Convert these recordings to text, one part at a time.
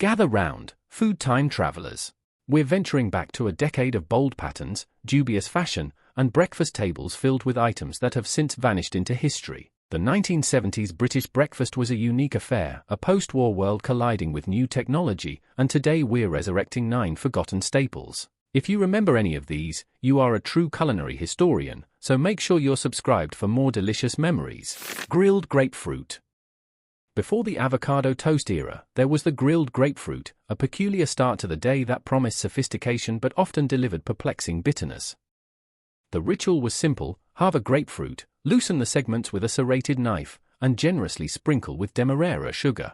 Gather round, food time travelers. We're venturing back to a decade of bold patterns, dubious fashion, and breakfast tables filled with items that have since vanished into history. The 1970s British breakfast was a unique affair, a post-war world colliding with new technology, and today we're resurrecting 9 forgotten staples. If you remember any of these, you are a true culinary historian, so make sure you're subscribed for more delicious memories. Grilled grapefruit. Before the avocado toast era, there was the grilled grapefruit, a peculiar start to the day that promised sophistication but often delivered perplexing bitterness. The ritual was simple: halve a grapefruit, loosen the segments with a serrated knife, and generously sprinkle with demerara sugar.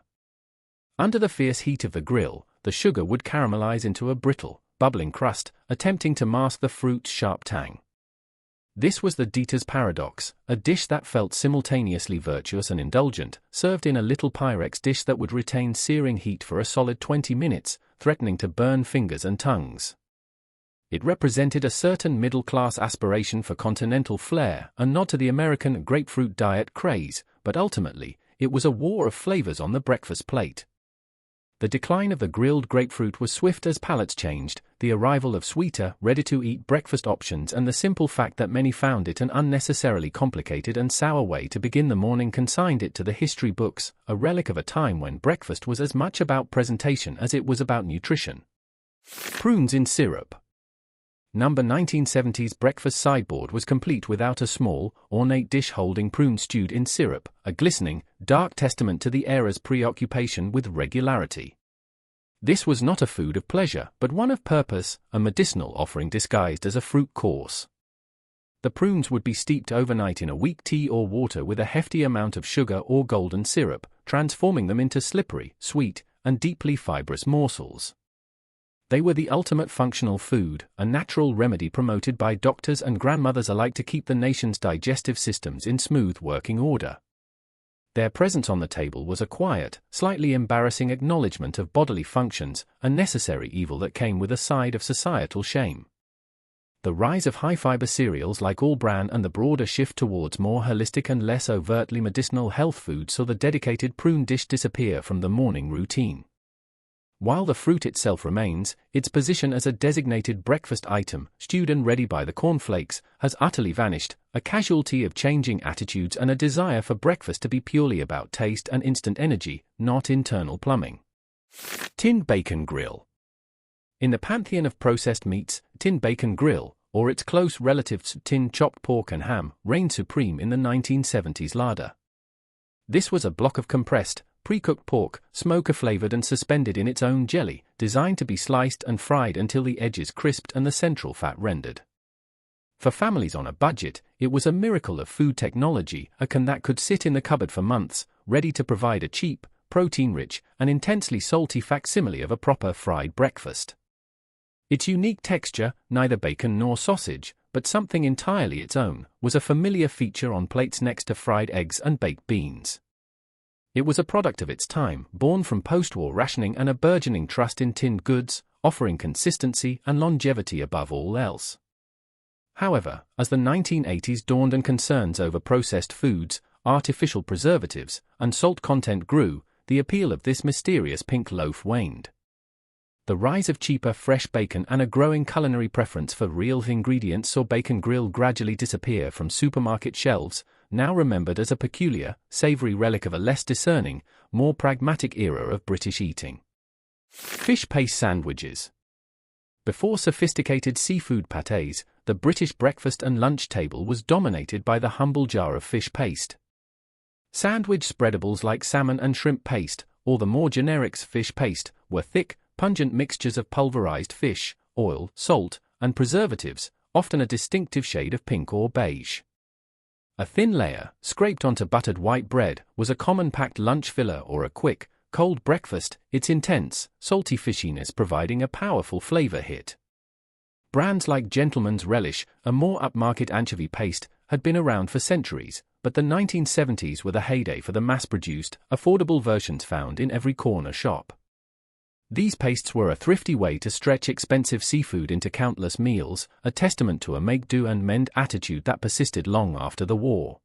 Under the fierce heat of the grill, the sugar would caramelize into a brittle, bubbling crust, attempting to mask the fruit's sharp tang. This was the Dieter's paradox, a dish that felt simultaneously virtuous and indulgent, served in a little Pyrex dish that would retain searing heat for a solid 20 minutes, threatening to burn fingers and tongues. It represented a certain middle-class aspiration for continental flair, a nod to the American grapefruit diet craze, but ultimately, it was a war of flavors on the breakfast plate. The decline of the grilled grapefruit was swift as palates changed, the arrival of sweeter, ready-to-eat breakfast options and the simple fact that many found it an unnecessarily complicated and sour way to begin the morning consigned it to the history books, a relic of a time when breakfast was as much about presentation as it was about nutrition. Prunes in syrup. Number 1970s breakfast sideboard was complete without a small, ornate dish holding prunes stewed in syrup, a glistening, dark testament to the era's preoccupation with regularity. This was not a food of pleasure, but one of purpose, a medicinal offering disguised as a fruit course. The prunes would be steeped overnight in a weak tea or water with a hefty amount of sugar or golden syrup, transforming them into slippery, sweet, and deeply fibrous morsels. They were the ultimate functional food, a natural remedy promoted by doctors and grandmothers alike to keep the nation's digestive systems in smooth working order. Their presence on the table was a quiet, slightly embarrassing acknowledgement of bodily functions, a necessary evil that came with a side of societal shame. The rise of high-fiber cereals like All Bran and the broader shift towards more holistic and less overtly medicinal health foods saw the dedicated prune dish disappear from the morning routine. While the fruit itself remains, its position as a designated breakfast item, stewed and ready by the cornflakes, has utterly vanished, a casualty of changing attitudes and a desire for breakfast to be purely about taste and instant energy, not internal plumbing. Tinned bacon grill. In the pantheon of processed meats, tinned bacon grill, or its close relatives tinned chopped pork and ham, reigned supreme in the 1970s larder. This was a block of compressed, pre-cooked pork, smoker-flavored and suspended in its own jelly, designed to be sliced and fried until the edges crisped and the central fat rendered. For families on a budget, it was a miracle of food technology, a can that could sit in the cupboard for months, ready to provide a cheap, protein-rich, and intensely salty facsimile of a proper fried breakfast. Its unique texture, neither bacon nor sausage, but something entirely its own, was a familiar feature on plates next to fried eggs and baked beans. It was a product of its time, born from post-war rationing and a burgeoning trust in tinned goods, offering consistency and longevity above all else. However, as the 1980s dawned and concerns over processed foods, artificial preservatives, and salt content grew, the appeal of this mysterious pink loaf waned. The rise of cheaper fresh bacon and a growing culinary preference for real ingredients saw bacon grill gradually disappear from supermarket shelves, now remembered as a peculiar, savoury relic of a less discerning, more pragmatic era of British eating. Fish paste sandwiches. Before sophisticated seafood pâtés, the British breakfast and lunch table was dominated by the humble jar of fish paste. Sandwich spreadables like salmon and shrimp paste, or the more generic fish paste, were thick, pungent mixtures of pulverized fish, oil, salt, and preservatives, often a distinctive shade of pink or beige. A thin layer, scraped onto buttered white bread, was a common packed lunch filler or a quick, cold breakfast, its intense, salty fishiness providing a powerful flavor hit. Brands like Gentleman's Relish, a more upmarket anchovy paste, had been around for centuries, but the 1970s were the heyday for the mass-produced, affordable versions found in every corner shop. These pastes were a thrifty way to stretch expensive seafood into countless meals, a testament to a make-do-and-mend attitude that persisted long after the war.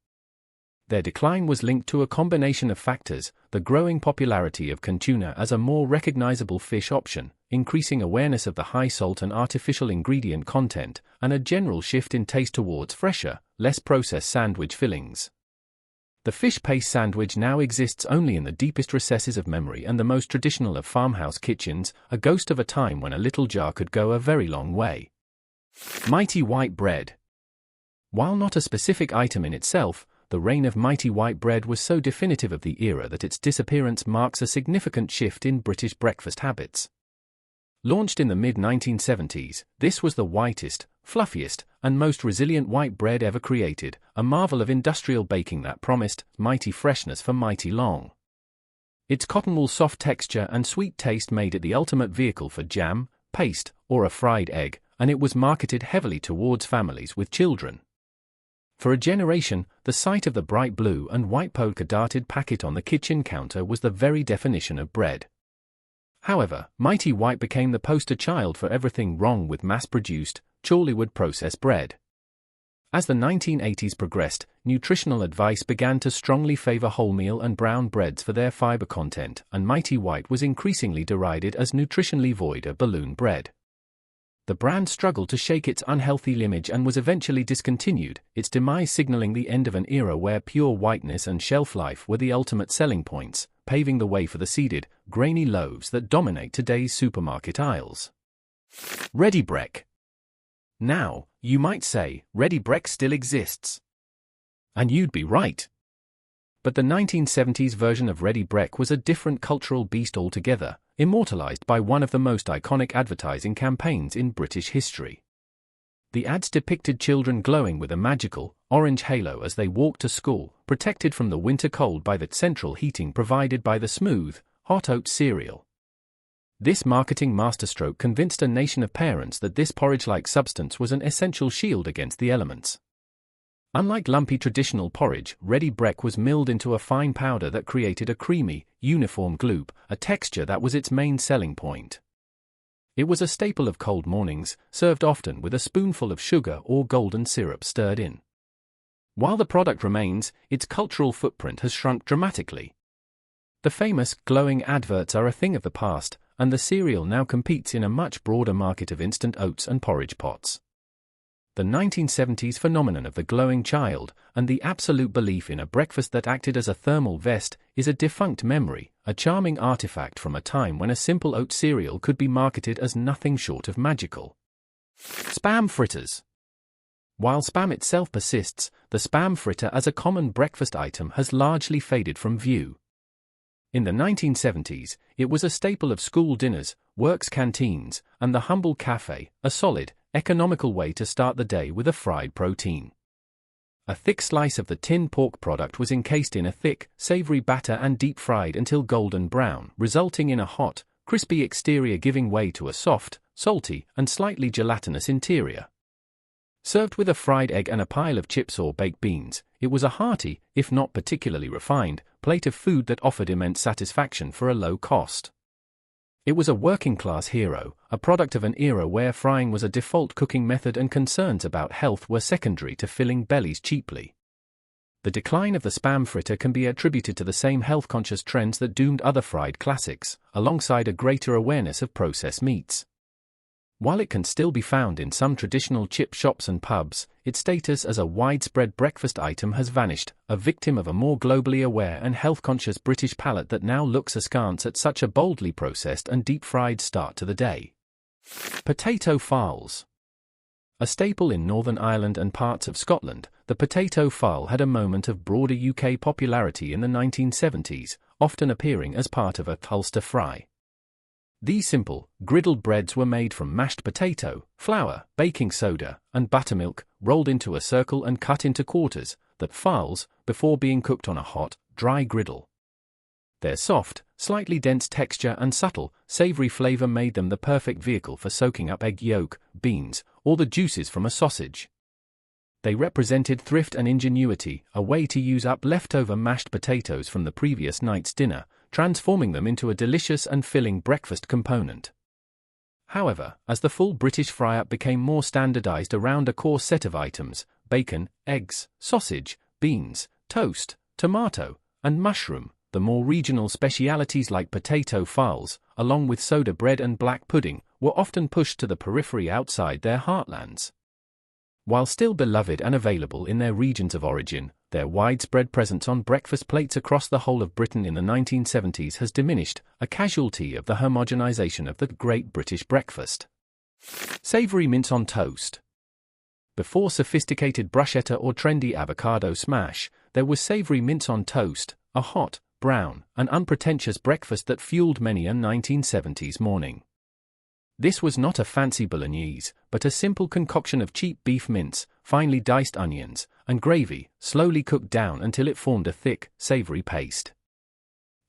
Their decline was linked to a combination of factors: the growing popularity of canned tuna as a more recognizable fish option, increasing awareness of the high salt and artificial ingredient content, and a general shift in taste towards fresher, less processed sandwich fillings. The fish paste sandwich now exists only in the deepest recesses of memory and the most traditional of farmhouse kitchens, a ghost of a time when a little jar could go a very long way. Mighty white bread. While not a specific item in itself, the reign of mighty white bread was so definitive of the era that its disappearance marks a significant shift in British breakfast habits. Launched in the mid-1970s, this was the whitest, fluffiest, and most resilient white bread ever created, a marvel of industrial baking that promised mighty freshness for mighty long. Its cotton-wool soft texture and sweet taste made it the ultimate vehicle for jam, paste, or a fried egg, and it was marketed heavily towards families with children. For a generation, the sight of the bright blue and white polka-dotted packet on the kitchen counter was the very definition of bread. However, Mighty White became the poster child for everything wrong with mass-produced, Chorleywood processed bread. As the 1980s progressed, nutritional advice began to strongly favor wholemeal and brown breads for their fiber content, and Mighty White was increasingly derided as nutritionally void of balloon bread. The brand struggled to shake its unhealthy image and was eventually discontinued, its demise signaling the end of an era where pure whiteness and shelf life were the ultimate selling points, paving the way for the seeded, grainy loaves that dominate today's supermarket aisles. Ready Brek. Now, you might say, Ready Brek still exists. And you'd be right. But the 1970s version of Ready Brek was a different cultural beast altogether, immortalized by one of the most iconic advertising campaigns in British history. The ads depicted children glowing with a magical, orange halo as they walked to school, protected from the winter cold by the central heating provided by the smooth, hot oat cereal. This marketing masterstroke convinced a nation of parents that this porridge-like substance was an essential shield against the elements. Unlike lumpy traditional porridge, Ready Brek was milled into a fine powder that created a creamy, uniform gloop, a texture that was its main selling point. It was a staple of cold mornings, served often with a spoonful of sugar or golden syrup stirred in. While the product remains, its cultural footprint has shrunk dramatically. The famous, glowing adverts are a thing of the past, and the cereal now competes in a much broader market of instant oats and porridge pots. The 1970s phenomenon of the glowing child, and the absolute belief in a breakfast that acted as a thermal vest, is a defunct memory, a charming artifact from a time when a simple oat cereal could be marketed as nothing short of magical. Spam fritters. While spam itself persists, the spam fritter as a common breakfast item has largely faded from view. In the 1970s, it was a staple of school dinners, works canteens, and the humble cafe, a solid, economical way to start the day with a fried protein. A thick slice of the tin pork product was encased in a thick, savory batter and deep-fried until golden brown, resulting in a hot, crispy exterior giving way to a soft, salty, and slightly gelatinous interior. Served with a fried egg and a pile of chips or baked beans, it was a hearty, if not particularly refined, plate of food that offered immense satisfaction for a low cost. It was a working-class hero, a product of an era where frying was a default cooking method and concerns about health were secondary to filling bellies cheaply. The decline of the spam fritter can be attributed to the same health-conscious trends that doomed other fried classics, alongside a greater awareness of processed meats. While it can still be found in some traditional chip shops and pubs, its status as a widespread breakfast item has vanished, a victim of a more globally aware and health-conscious British palate that now looks askance at such a boldly processed and deep-fried start to the day. Potato farls. A staple in Northern Ireland and parts of Scotland, the potato farl had a moment of broader UK popularity in the 1970s, often appearing as part of a Ulster fry. These simple, griddled breads were made from mashed potato, flour, baking soda, and buttermilk, rolled into a circle and cut into quarters, that farls, before being cooked on a hot, dry griddle. Their soft, slightly dense texture and subtle, savory flavor made them the perfect vehicle for soaking up egg yolk, beans, or the juices from a sausage. They represented thrift and ingenuity, a way to use up leftover mashed potatoes from the previous night's dinner, transforming them into a delicious and filling breakfast component. However, as the full British fry-up became more standardized around a core set of items, bacon, eggs, sausage, beans, toast, tomato, and mushroom. The more regional specialities like potato farls, along with soda bread and black pudding, were often pushed to the periphery outside their heartlands. While still beloved and available in their regions of origin, their widespread presence on breakfast plates across the whole of Britain in the 1970s has diminished, a casualty of the homogenization of the Great British breakfast. Savoury mince on toast. Before sophisticated bruschetta or trendy avocado smash, there was savoury mince on toast, a hot, brown, and unpretentious breakfast that fueled many a 1970s morning. This was not a fancy bolognese, but a simple concoction of cheap beef mince, finely diced onions, and gravy, slowly cooked down until it formed a thick, savoury paste.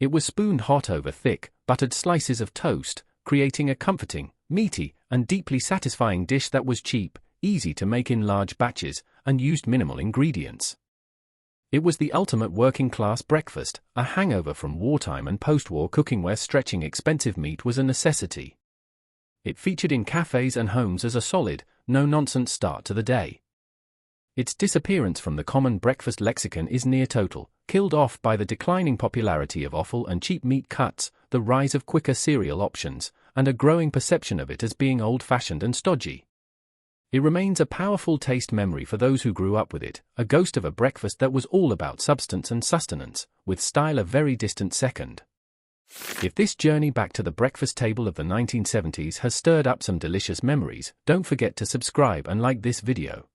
It was spooned hot over thick, buttered slices of toast, creating a comforting, meaty, and deeply satisfying dish that was cheap, easy to make in large batches, and used minimal ingredients. It was the ultimate working-class breakfast, a hangover from wartime and post-war cooking where stretching expensive meat was a necessity. It featured in cafes and homes as a solid, no-nonsense start to the day. Its disappearance from the common breakfast lexicon is near total, killed off by the declining popularity of offal and cheap meat cuts, the rise of quicker cereal options, and a growing perception of it as being old-fashioned and stodgy. It remains a powerful taste memory for those who grew up with it, a ghost of a breakfast that was all about substance and sustenance, with style a very distant second. If this journey back to the breakfast table of the 1970s has stirred up some delicious memories, don't forget to subscribe and like this video.